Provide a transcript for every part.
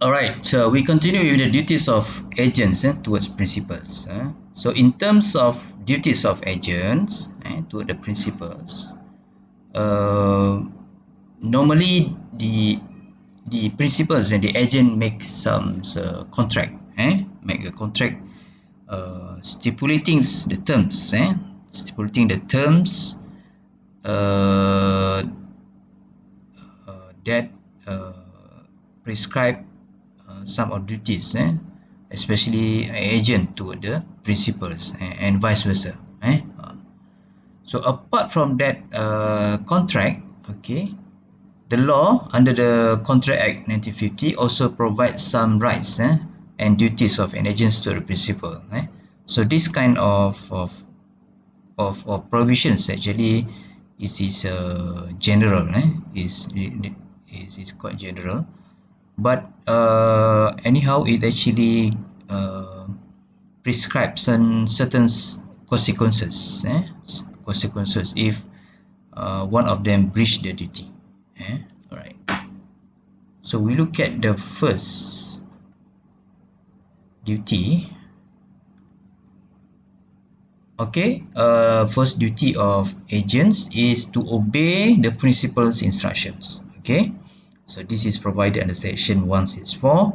Alright, so we continue with the duties of agents towards principals. So in terms of duties of agents toward the principals, uh, normally the principals and the agent make some contract, make a contract stipulating the terms, stipulating the terms uh, that prescribe some of duties, especially agent toward the principals and vice versa. So apart from that contract, okay, the law under the Contract Act 1950 also provides some rights and duties of an agent to the principal. So this kind of provisions actually is general, is quite general, but anyhow it actually uh, prescribes certain consequences, consequences if one of them breach the duty. All right. So we look at the first duty. Okay, first duty of agents is to obey the principal's instructions. Okay, so this is provided under section 164,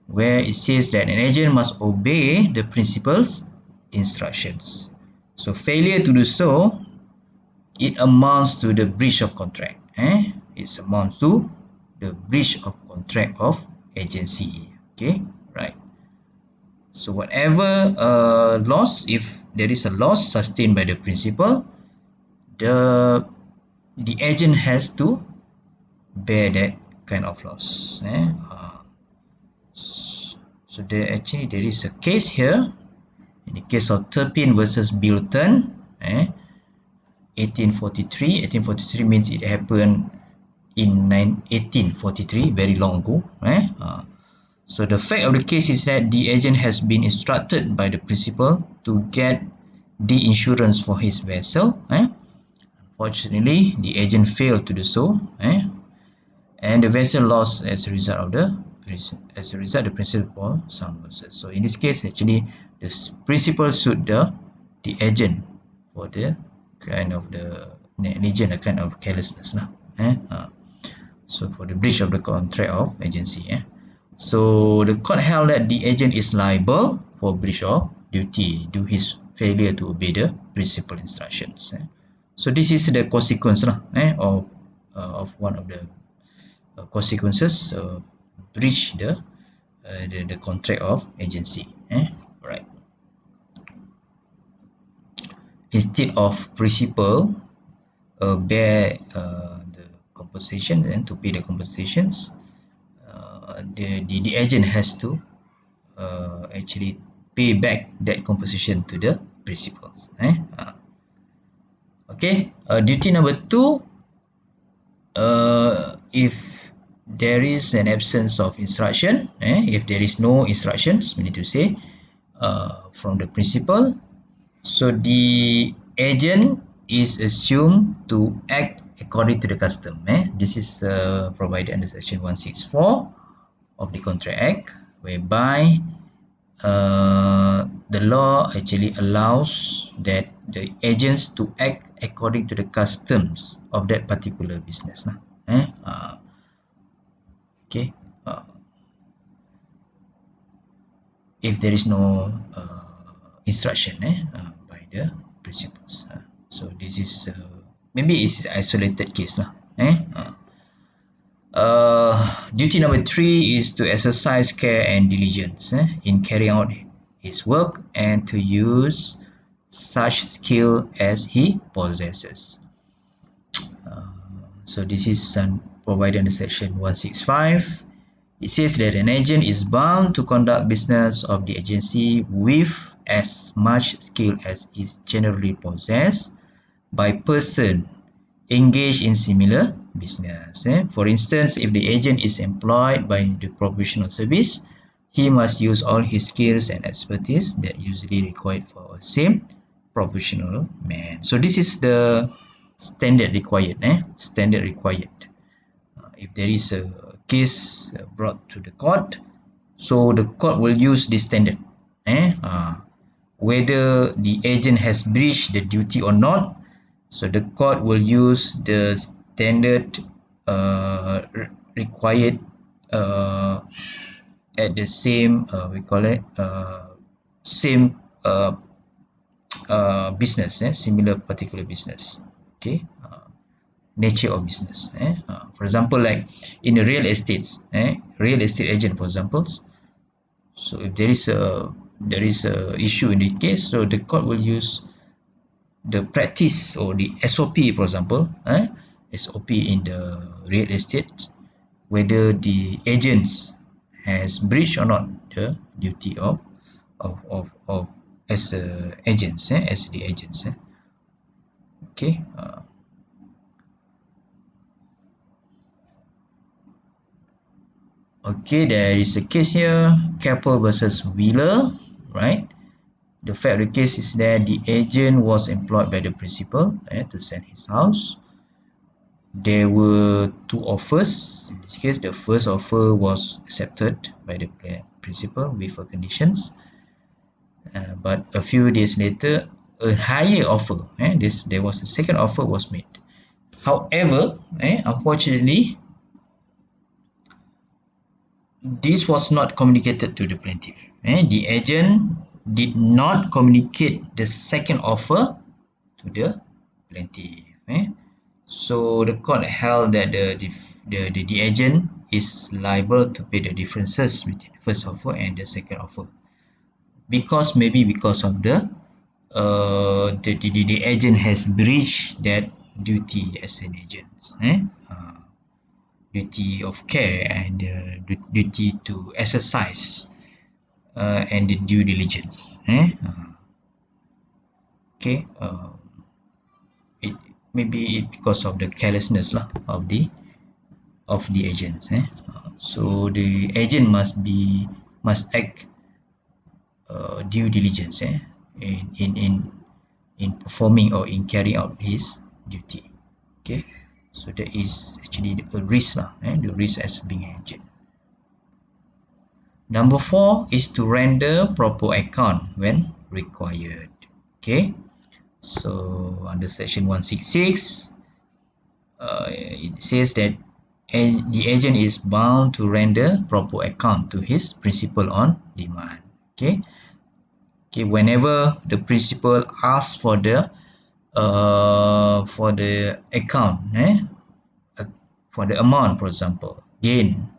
where it says that an agent must obey the principal's instructions. So failure to do so, it amounts to the breach of contract. It amounts to the breach of contract of agency. Okay, right. So whatever loss, if there is a loss sustained by the principal, the agent has to bear that kind of loss. So there is a case here. In the case of Turpin versus Bilton, 1843. 1843 means it happened in 1843, very long ago. So the fact of the case is that the agent has been instructed by the principal to get the insurance for his vessel. Unfortunately, the agent failed to do so, and the vessel lost as a result of the principal some losses. So in this case, actually, the principal sued the agent for the kind of the negligence, a kind of carelessness, so for the breach of the contract of agency. So the court held that the agent is liable for breach of duty due his failure to obey the principal instructions. So this is the consequence of one of the consequences breach the contract of agency. Right. Instead of principal bear the compensation and to pay the compensations, the agent has to actually pay back that compensation to the principals. Okay, duty number 2, if there is an absence of instruction, if there is no instructions, we need to say from the principal, so the agent is assumed to act according to the custom. This is provided under section 164 of the Contract Act, whereby the law actually allows that the agents to act according to the customs of that particular business. Okay. If there is no instruction by the principals. So this is maybe it's isolated case. Duty number 3 is to exercise care and diligence in carrying out his work and to use such skill as he possesses. So this is provided under section 165. It says that an agent is bound to conduct business of the agency with as much skill as is generally possessed by person engaged in similar business. For instance, if the agent is employed by the professional service, he must use all his skills and expertise that usually required for a same professional man. So this is the standard required. Standard required. If there is a case brought to the court. So the court will use this standard. Whether the agent has breached the duty or not. So the court will use the standard required at the same we call it same business, similar particular business. Okay, nature of business. For example, like in the real estates, real estate agent, for example. So if there is a issue in the case, so the court will use the practice or the SOP, for example, SOP in the real estate, whether the agents has breached or not the duty of as agents, as the agents. Okay. Okay, there is a case here, Keppel versus Wheeler, right? The fact of the case is that the agent was employed by the principal to sell his house. There were two offers. In this case, the first offer was accepted by the principal with conditions. But a few days later, a higher offer, there was a second offer was made. However, unfortunately, this was not communicated to the plaintiff. The agent did not communicate the second offer to the plaintiff. So the court held that the agent is liable to pay the differences between the first offer and the second offer, because of the agent has breached that duty as an agent. Duty of care and duty to exercise and the due diligence. Okay, it maybe because of the carelessness lah of the agents. So the agent must act due diligence in performing or in carrying out his duty. Okay, so that is actually a risk lah, the risk as being an agent. Number 4 is to render proper account when required. Okay, so under section 166, it says that the agent is bound to render proper account to his principal on demand. Okay, whenever the principal asks for the account, for the amount, for example, gain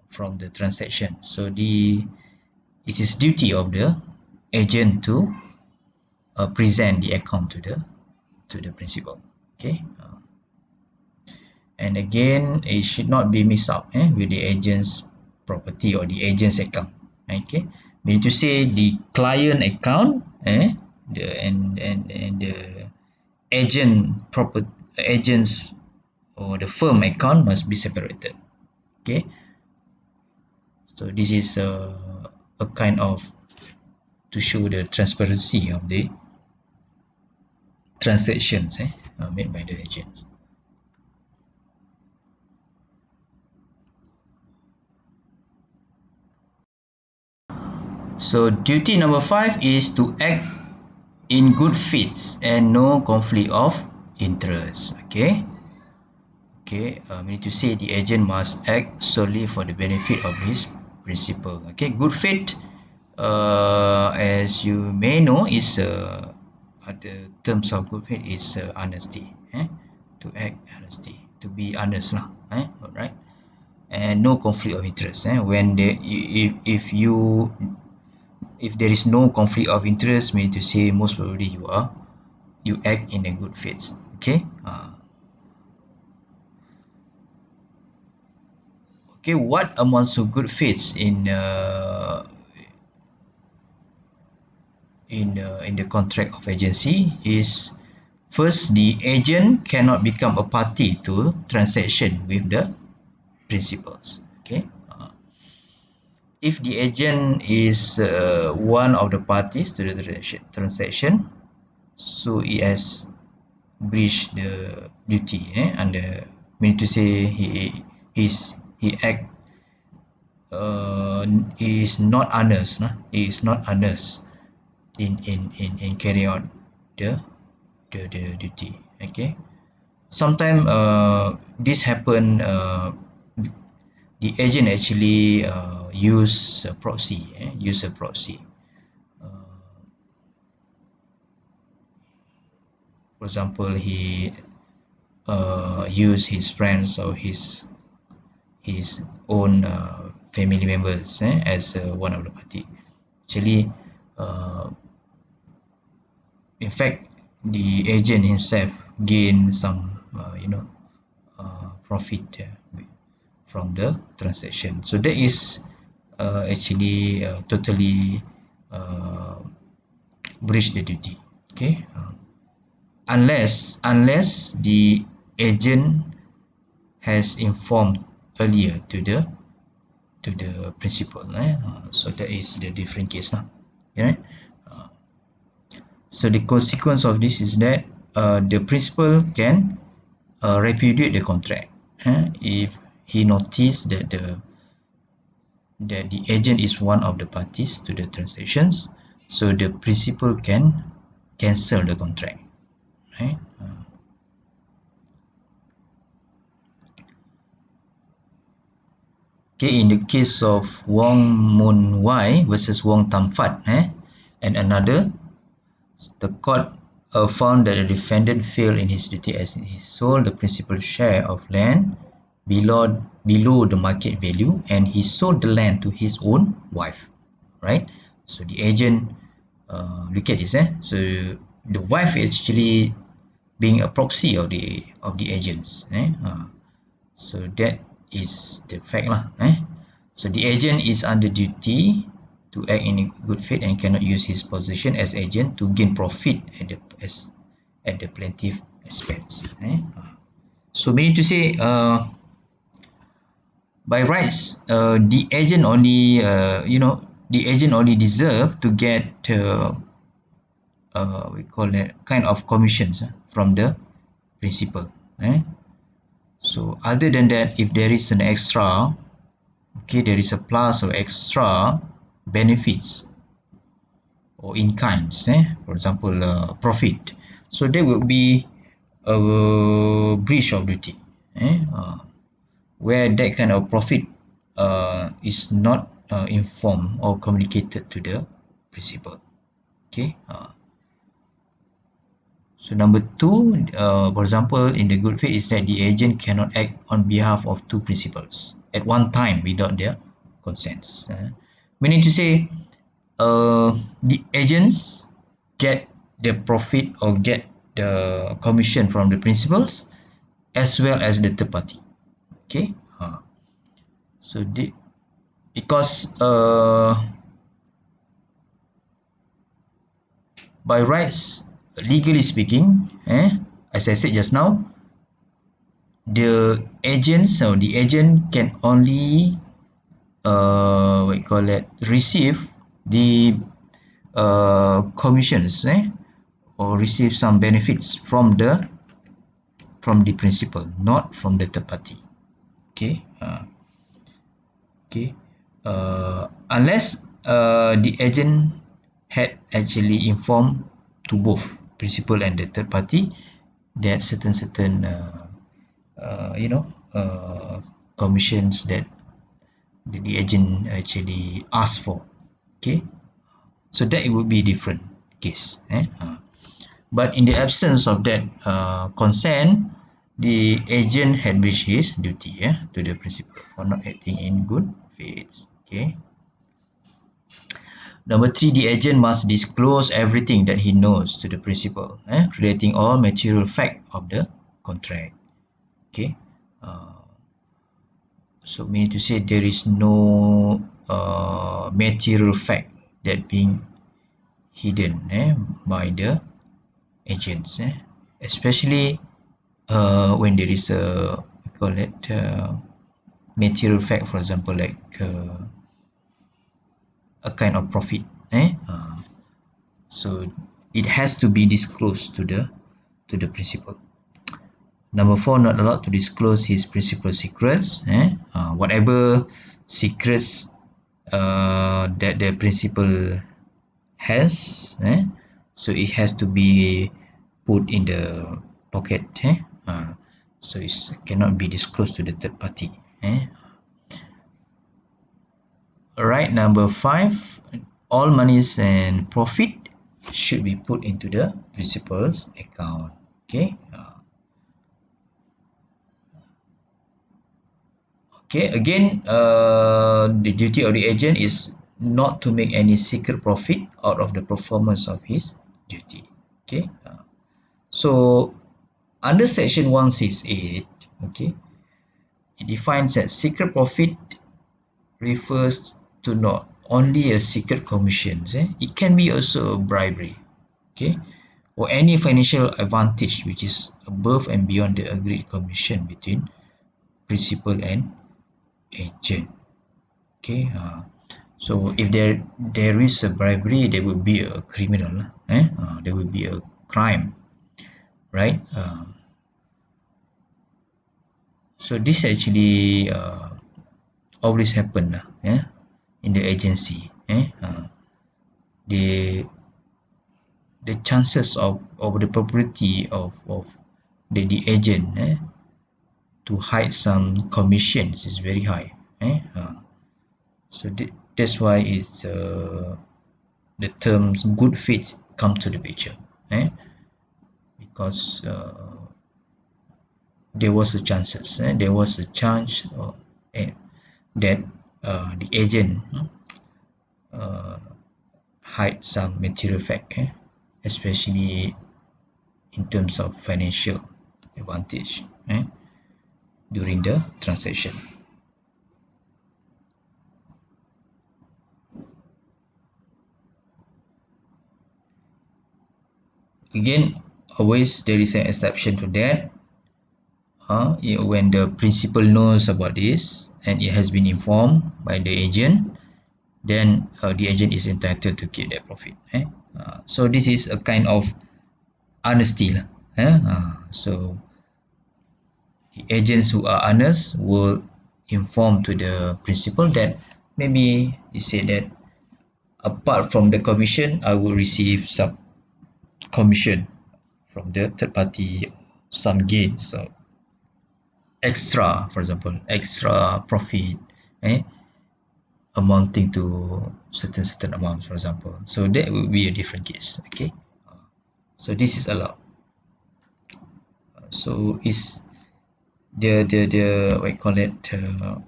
from the transaction, so it is duty of the agent to present the account to the principal. Okay, and again, it should not be mixed up with the agent's property or the agent's account. Okay, meaning to say the client account and the agent's or the firm account must be separated. Okay, so this is a kind of to show the transparency of the transactions made by the agents. So duty number 5 is to act in good faith and no conflict of interest. Okay, meaning to say the agent must act solely for the benefit of his principal. Okay, good faith, as you may know, is the terms of good faith is honesty. To act honesty, to be honest lah. Alright, and no conflict of interest. When if there is no conflict of interest, meaning to say most probably you act in a good faith. Okay. Okay, what amounts to good faith in the contract of agency is, first, the agent cannot become a party to transaction with the principals. Okay, if the agent is one of the parties to the transaction, so it has breached the duty under, meaning to say he act is not honest, nah? He is not honest in carry out the the duty. Okay. Sometimes this happen. The agent actually use a proxy. Use a proxy. For example, he use his friends or his own family members as one of the party. Actually, uh, in fact, the agent himself gain some profit from the transaction. So that is actually totally uh, breach the duty. Okay, unless the agent has informed earlier to the principal. So that is the different case now. Yeah. So the consequence of this is that the principal can repudiate the contract if he noticed that the agent is one of the parties to the transactions. So the principal can cancel the contract. Right? Okay, in the case of Wong Mun Wai versus Wong Tam Fat, and another, the court found that the defendant failed in his duty as he sold the principal share of land below the market value, and he sold the land to his own wife. Right? So the agent, look at this. So the wife is actually being a proxy of the agents. So that is the fact lah. So the agent is under duty to act in good faith and cannot use his position as agent to gain profit at the plaintiff expense. So meaning to say, by rights, the agent only the agent only deserve to get we call that kind of commissions from the principal. So other than that, if there is an extra, okay, there is a plus or extra benefits or in kinds, for example, profit. So there will be a breach of duty, where that kind of profit is not informed or communicated to the principal. Okay. So number two, for example, in the good faith is that the agent cannot act on behalf of two principals at one time without their consents. Meaning to say, the agents get the profit or get the commission from the principals as well as the third party. Okay. So because by rights, legally speaking, as I said just now, the agent can only what you call it, receive the commissions, or receive some benefits from the principal, not from the third party. Okay. Okay. Unless the agent had actually informed to both principal and the third party that certain commissions that the agent actually asked for. Okay, so that it would be different case. But in the absence of that consent, the agent had breached his duty to the principal for not acting in good faith. Okay. Number three, the agent must disclose everything that he knows to the principal, relating all material fact of the contract. Okay. So meaning to say there is no material fact that being hidden by the agents, especially when there is a, we call it material fact, for example, like a kind of profit, so it has to be disclosed to the principal. Number 4, not allowed to disclose his principal secrets. Whatever secrets that the principal has, so it has to be put in the pocket. So it cannot be disclosed to the third party. Alright, number 5, all monies and profit should be put into the principal's account. Okay. Okay, again, the duty of the agent is not to make any secret profit out of the performance of his duty. Okay, so under section 168, okay, it defines that secret profit refers to not only a secret commissions, it can be also a bribery, okay, or any financial advantage which is above and beyond the agreed commission between principal and agent. Okay, so if there is a bribery, there will be a criminal, there will be a crime, right? So this actually always happen, in the agency. The the chances of the probability of the agent to hide some commissions is very high. So that's why it's the terms good faith come to the picture, because there was a chances, there was a chance that the agent uh, hide some material fact, especially in terms of financial advantage during the transaction. Again, always there is an exception to that. When the principal knows about this and it has been informed by the agent, then the agent is entitled to keep that profit. So this is a kind of honesty. So the agents who are honest will inform to the principal that maybe he said that apart from the commission, I will receive some commission from the third party, some gains, so extra, for example, extra profit, amounting to certain amounts, for example. So that will be a different case. Okay, so this is allowed. So is the what you call it?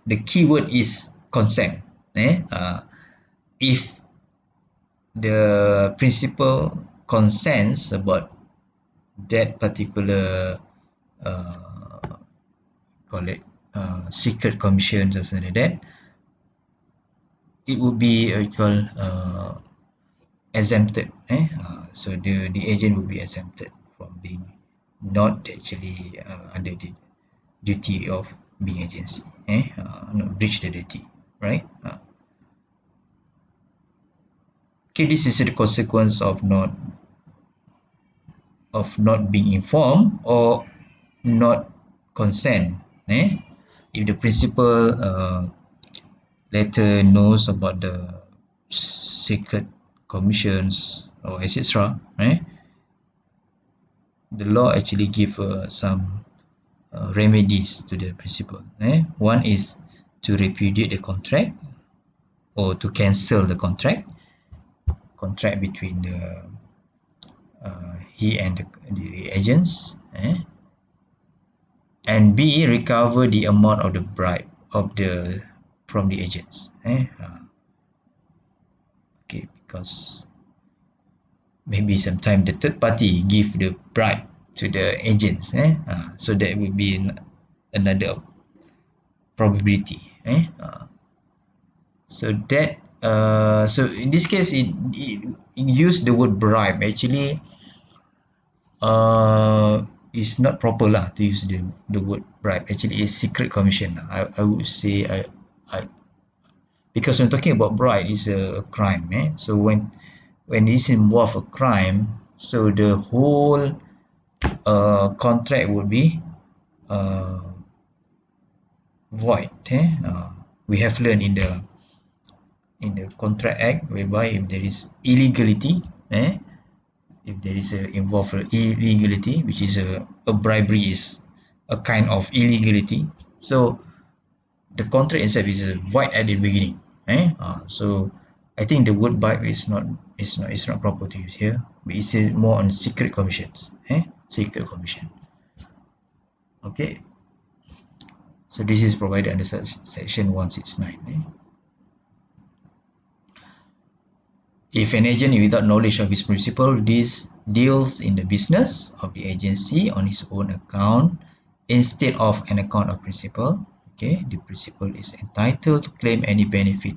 The keyword is consent. If the principal consents about that particular call it secret commissions or something like that, it would be called exempted. So the agent will be exempted from being not actually under the duty of being agency, not breach the duty, right? Okay, this is the consequence of not being informed or not consent. If the principal later knows about the secret commissions or etc., the law actually give some remedies to the principal. One is to repudiate the contract or to cancel the contract between he and the agents, and B, recover the amount of the bribe from the agents. Okay, because maybe sometime the third party give the bribe to the agents, so that will be another probability. So that so in this case it use the word bribe. Actually, it's not proper lah to use the word bribe. Actually, it's secret commission. I would say I because when talking about bribe is a crime. So when it's involve a crime, so the whole contract would be uh, void. We have learned in the contract act whereby if there is illegality, if there is a involved illegality, which is a bribery is a kind of illegality. So the contract itself is void at the beginning. So I think the word bribe is not proper to use here. But it's more on secret commissions. Secret commission. Okay. So this is provided under section 169. If an agent without knowledge of his principal this deals in the business of the agency on his own account instead of an account of principal, okay, the principal is entitled to claim any benefit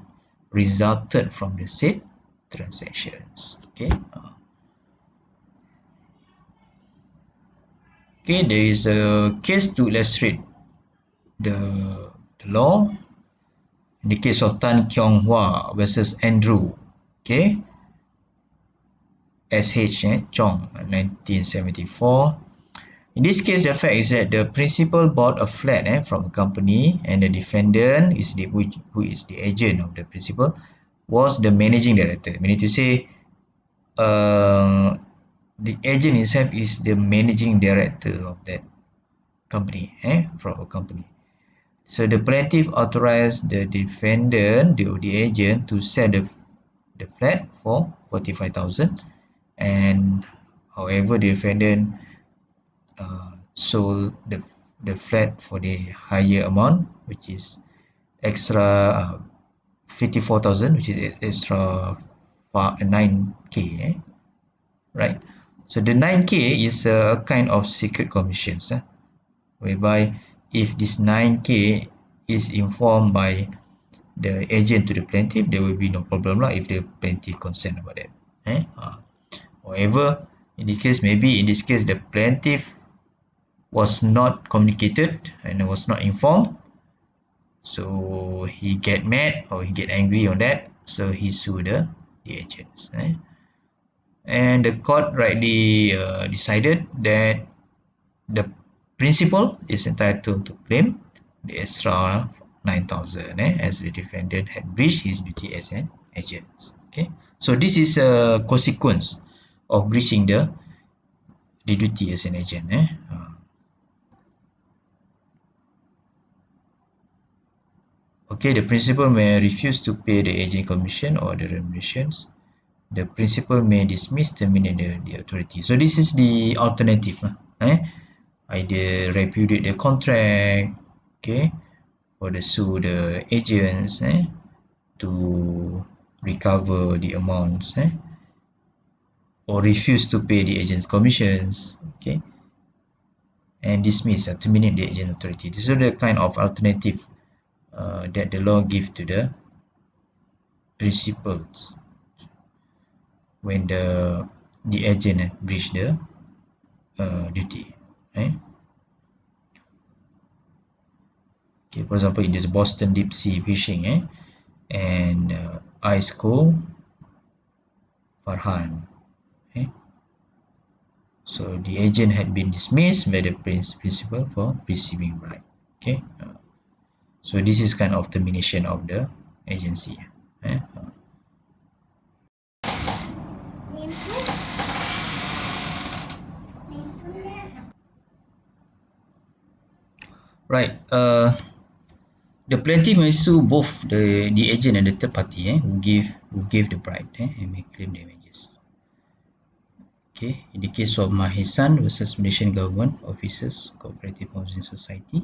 resulted from the said transactions. Okay. Okay, there is a case to illustrate the law. In the case of Tan Kyong Hwa versus Andrew, okay, SH Chong, 1974. In this case, the fact is that the principal bought a flat from a company, and the defendant is who is the agent of the principal was the managing director. Meaning to say, the agent itself is the managing director of that company, from a company. So the plaintiff authorized the defendant, the agent, to sell the flat for 45,000, and however the defendant sold the flat for the higher amount, which is extra 54,000, which is extra 9k, right? So the 9k is a kind of secret commissions, whereby if this 9k is informed by the agent to the plaintiff, there will be no problem if the plaintiff consent about that. However, in this case, maybe in this case the plaintiff was not communicated and was not informed, so he get mad or he get angry on that, so he sued the agents. And the court rightly decided that the principal is entitled to claim the extra 9,000 as the defendant had breached his duty as an agent. Okay, so this is a consequence of breaching the duty as an agent. Okay, the principal may refuse to pay the agent commission or the remunerations. The principal may dismiss, terminate the authority. So this is the alternative. Either repudiate the contract, okay, or the sue the agents to recover the amounts, or refuse to pay the agent's commissions, okay, and dismiss, terminate the agent authority. These are the kind of alternative that the law give to the principals when the agent breach the duty. Okay, for example, in the Boston deep sea fishing, and Ice Co Farhan. So the agent had been dismissed by the principal for receiving bribe. Okay, so this is kind of termination of the agency. Right. The plaintiff may sue both the agent and the third party who gave the bribe and may claim damages. Okay, in the case of Mahesan versus Malaysian Government Officers Cooperative Housing Society,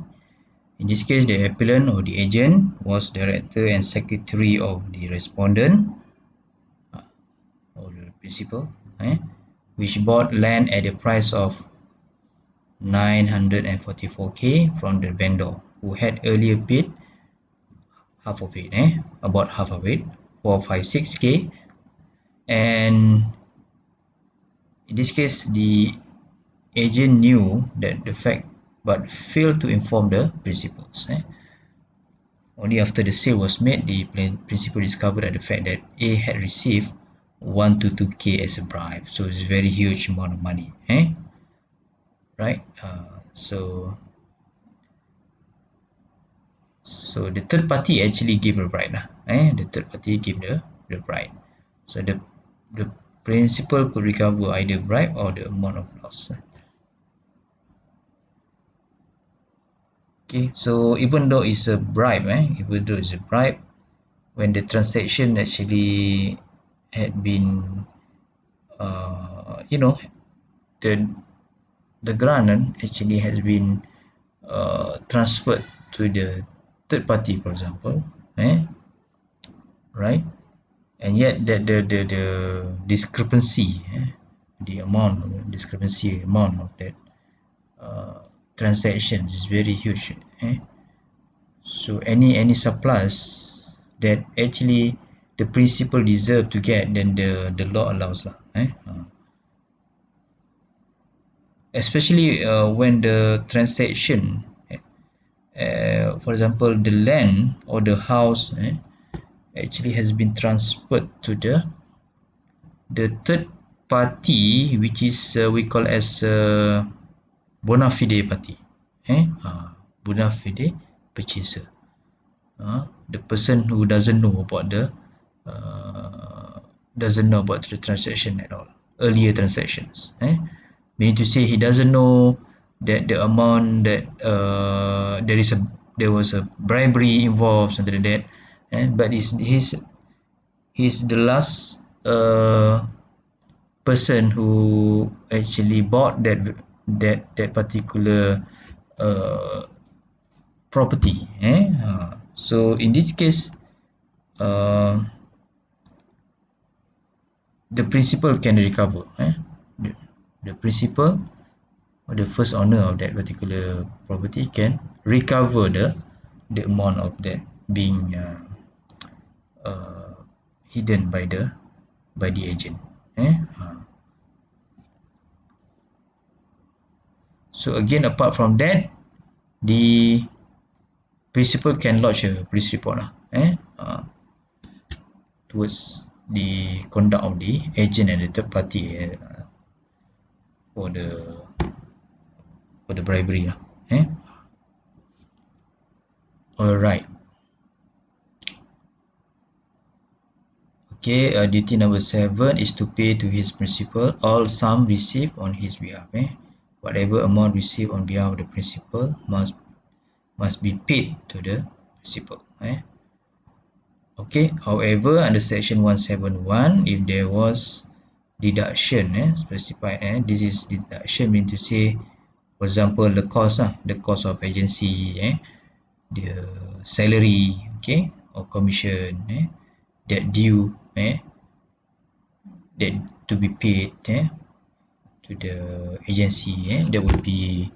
in this case the appellant or the agent was director and secretary of the respondent or the principal, which bought land at the price of 944k from the vendor who had earlier paid half of it, about half of it, 456k, and in this case the agent knew that the fact but failed to inform the principals. Only after the sale was made, the principal discovered that the fact that A had received 122k as a bribe, so it's a very huge amount of money, right? So So the third party actually give a bribe lah. The third party give the bribe. So the principal could recover either bribe or the amount of loss. Okay, so even though it's a bribe, when the transaction actually had been, you know, the grant actually has been transferred to the third party, for example, right? And yet that the discrepancy, the amount of that uh, transactions is very huge. So any surplus that actually the principal deserve to get, then the law allows lah. Especially when the transaction, for example, the land or the house actually has been transferred to the third party, which is we call as bona fide party, bona fide purchaser, the person who doesn't know about the transaction at all, earlier transactions, meaning to say he doesn't know that the amount that there was a bribery involved, something like that, but he's the last person who actually bought that particular uh, property, so in this case, uh, the principal can recover, the, the principal or the first owner of that particular property can recover the amount of that being hidden by the agent. So again, apart from that, the principal can lodge a police report towards the conduct of the agent and the third party for the bribery. All right. Okay, duty number 7 is to pay to his principal all sum received on his behalf. Whatever amount received on behalf of the principal must be paid to the principal. Okay, however, under section 171, if there was deduction specified, this is deduction mean to say, for example, the cost of agency, the salary, okay, or commission, that due, that to be paid to the agency, that would be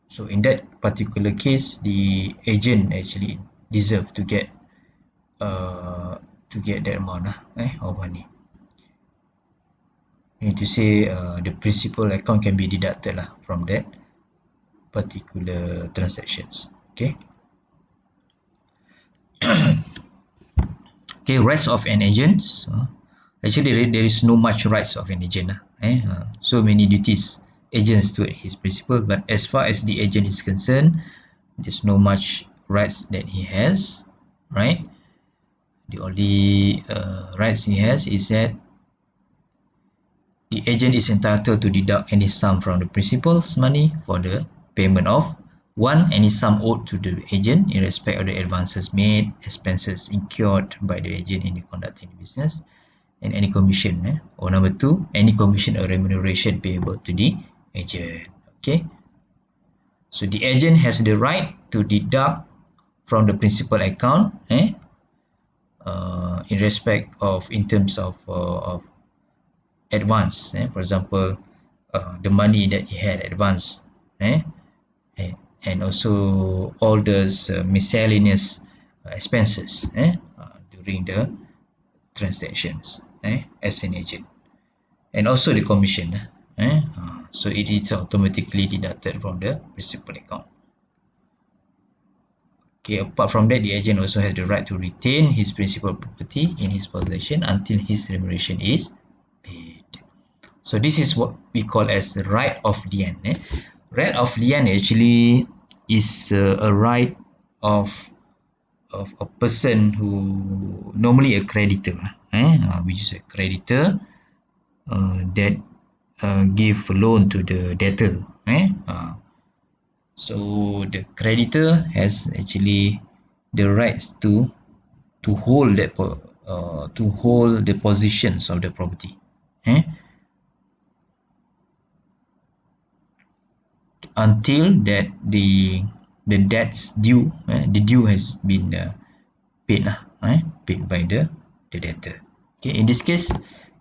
so in that particular case, the agent actually deserve to get that amount of money. Meaning to say, the principal account can be deducted from that particular transactions. Okay. Okay, rights of an agent. Actually, there is no much rights of an agent. So many duties agents to his principal, but as far as the agent is concerned, there's no much rights that he has, right? The only rights he has is that the agent is entitled to deduct any sum from the principal's money for the payment of one, any sum owed to the agent in respect of the advances made, expenses incurred by the agent in conducting the business, and any commission, or number 2, any commission or remuneration payable to the agent. Okay, so the agent has the right to deduct from the principal account, in respect of, in terms of advance, for example, the money that he had advanced, and also all those miscellaneous expenses during the transactions as an agent, and also the commission, so it is automatically deducted from the principal account. Okay, apart from that, the agent also has the right to retain his principal property in his possession until his remuneration is paid. So this is what we call as the right of lien. Right of lien actually is a right of a person who normally a creditor, which is a creditor that give loan to the debtor. So the creditor has actually the rights to hold to hold the positions of the property, eh? Until that the debts due, the due has been paid paid by the debtor. Okay, in this case,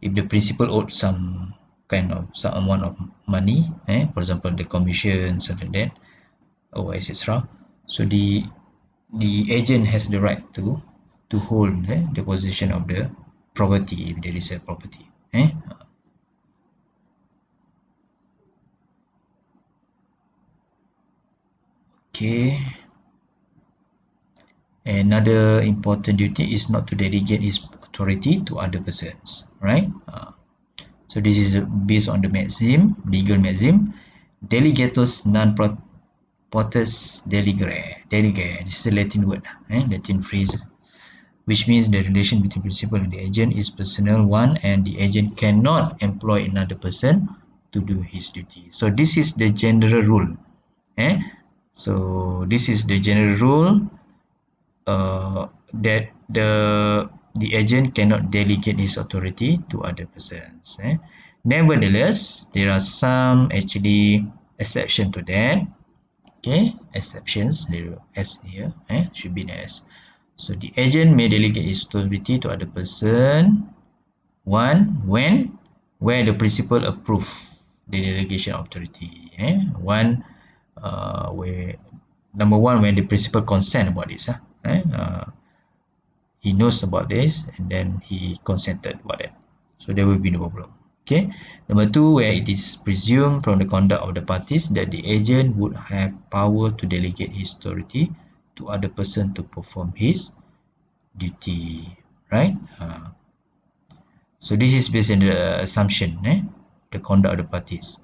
if the principal owed some kind of some amount of money, for example the commission, something like that, or etc. So the agent has the right to hold the possession of the property if there is a property. Okay. Another important duty is not to delegate his authority to other persons, right? So this is based on the maxim, legal maxim, delegatus non potest delegare. Delegare, this is a Latin word, Latin phrase, which means the relation between principal and the agent is personal one, and the agent cannot employ another person to do his duty. So this is the general rule. So this is the general rule, that the agent cannot delegate his authority to other persons. Nevertheless, there are some actually exception to that. Okay, exceptions there as here, should be as. So the agent may delegate his authority to other person. One, when where the principal approve the delegation authority. One, where number one, when the principal consent about this. He knows about this and then he consented about it. So there will be no problem. Okay. Number two, where it is presumed from the conduct of the parties that the agent would have power to delegate his authority to other person to perform his duty. Right? So this is based on the assumption, the conduct of the parties.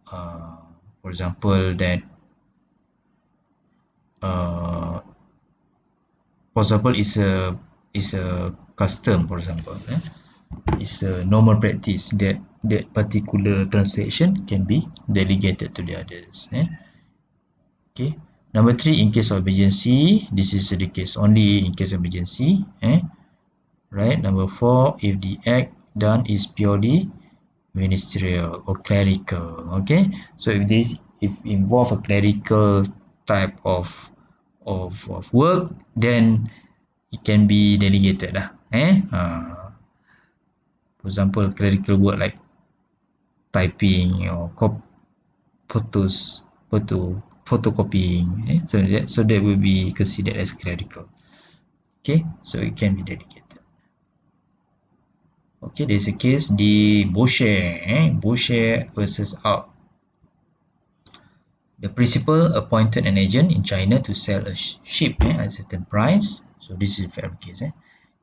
For example, that for example, is a custom. For example, is a normal practice that that particular transaction can be delegated to the others. Okay. Number three, in case of emergency, this is the case only in case of emergency. Right. Number four, if the act done is purely ministerial or clerical. Okay. So if involve a clerical type of work, then it can be delegated lah. For example, clerical work like typing or photocopying, so that will be considered as clerical. Okay, so it can be delegated. Okay, there's a case the Boucher versus Out. The principal appointed an agent in China to sell a ship at a certain price. So this is a fair case.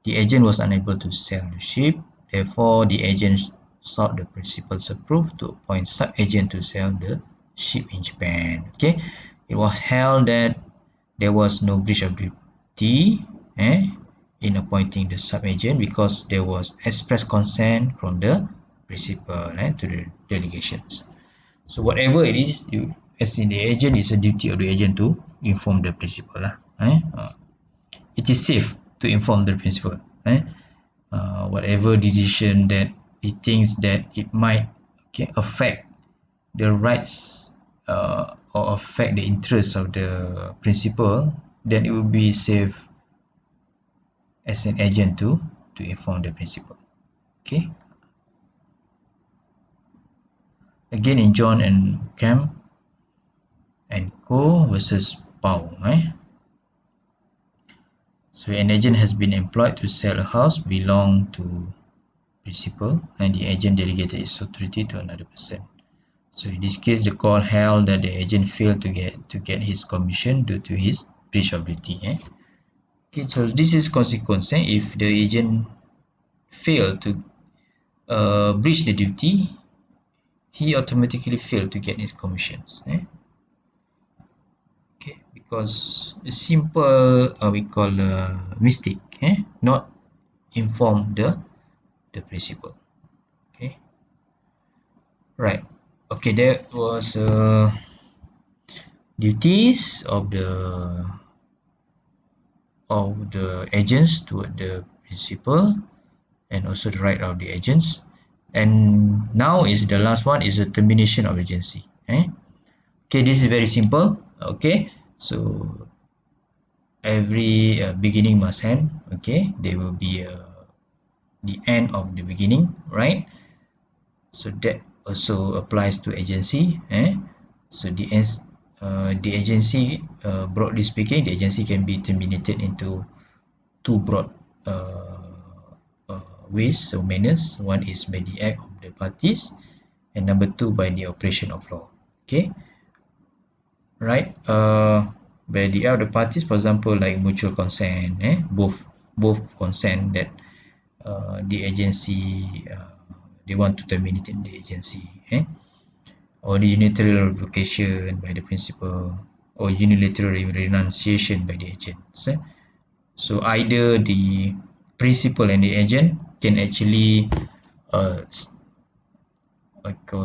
The agent was unable to sell the ship. Therefore, the agent sought the principal's approval to appoint sub-agent to sell the ship in Japan. Okay, it was held that there was no breach of duty in appointing the sub-agent because there was express consent from the principal to the delegations. So whatever it is, as in the agent, it's a duty of the agent to inform the principal. It is safe to inform the principal. Whatever decision that he thinks that it might affect the rights or affect the interests of the principal, then it will be safe as an agent to inform the principal. Okay. Again, in John and Cam and Co versus Pau. So an agent has been employed to sell a house belong to principal, and the agent delegated his authority to another person. So in this case, the court held that the agent failed to get his commission due to his breach of duty. Okay, so this is consequence. If the agent failed to breach the duty, he automatically failed to get his commissions. because a simple we call mistake, not inform the principal. Okay, right. Okay, that was duties of the agents toward the principal, and also the right of the agents. And now is the last one is the termination of agency. Okay, this is very simple. Okay, so every beginning must end. Okay, there will be the end of the beginning, right? So that also applies to agency. So the agency, broadly speaking, the agency can be terminated into two broad ways or manners. One is by the act of the parties, and number two by the operation of law. Okay, right? By the act of the parties, for example, like mutual consent, both consent that the agency they want to terminate the agency, or the unilateral revocation by the principal, or unilateral renunciation by the agents. So either the principal and the agent can actually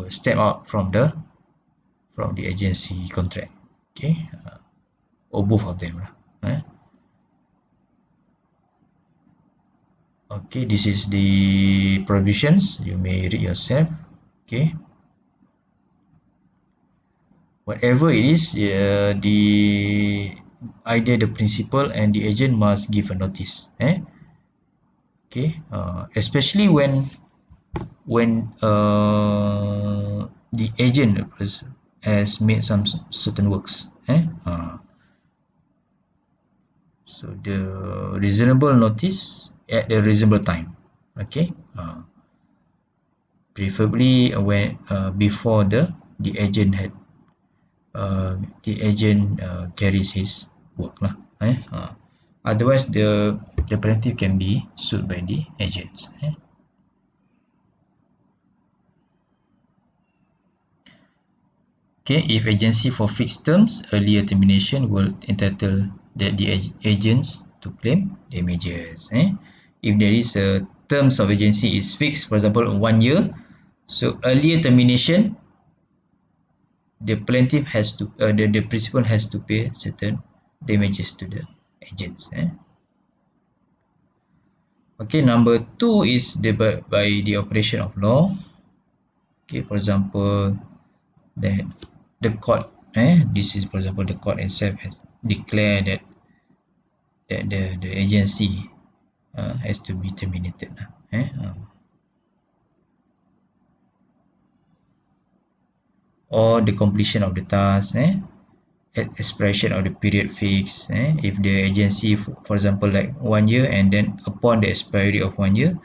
step out from the agency contract. Okay, or both of them lah. Okay, this is the provisions. You may read yourself. Okay, whatever it is, the either the principal and the agent must give a notice. Okay, especially when the agent has made some certain works. So the reasonable notice at a reasonable time. Okay, preferably when before the agent had carries his work lah. Otherwise the plaintiff can be sued by the agents. Okay, if agency for fixed terms, earlier termination will entitle the agents to claim damages. If there is a terms of agency is fixed, for example, 1 year, so earlier termination, the plaintiff has to, the principal has to pay certain damages to the agents. Okay, number two is by the operation of law. Okay, for example, that the court, this is for example the court itself has declared that the agency has to be terminated. Or the completion of the task, expression of the period fixed. If the agency, for example, like 1 year, and then upon the expiry of 1 year,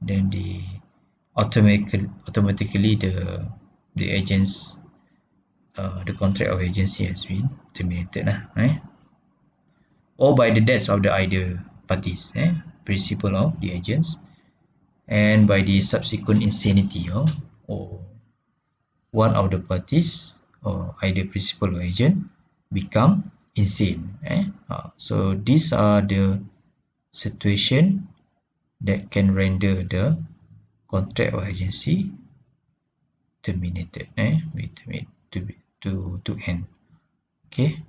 then automatically the agents the contract of agency has been terminated, or by the deaths of the either parties, principal of the agents, and by the subsequent insanity or one of the parties, or either principal or agent, become insane. So these are the situation that can render the contract or agency terminated, to end. Okay.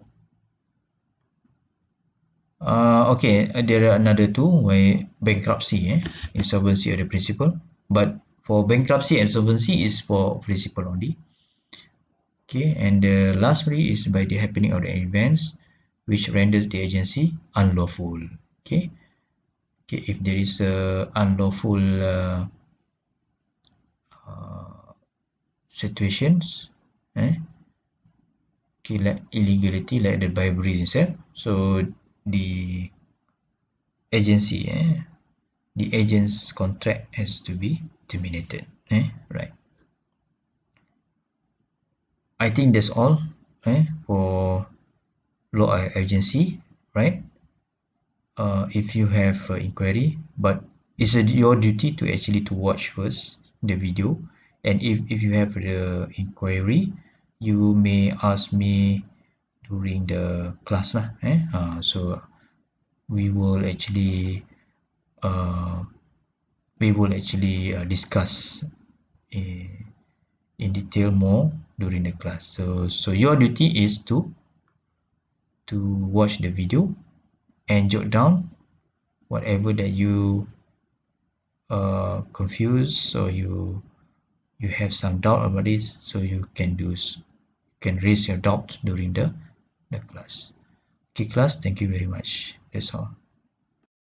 Okay, there are another two, where bankruptcy, insolvency of the principal, but for bankruptcy and insolvency is for principal only. Okay, and the last three is by the happening of the events which renders the agency unlawful. Okay, if there is a unlawful situations, like illegality, like the bribery itself, so the agency, the agent's contract has to be terminated. Right. I think that's all for law agency, right? If you have inquiry, but it's your duty to actually to watch first the video, and if you have the inquiry, you may ask me during the class lah. So we will actually discuss in detail more during the class. So your duty is to watch the video and jot down whatever that you confused or you have some doubt about this, so you can raise your doubt during the class. Okay class, thank you very much. That's all.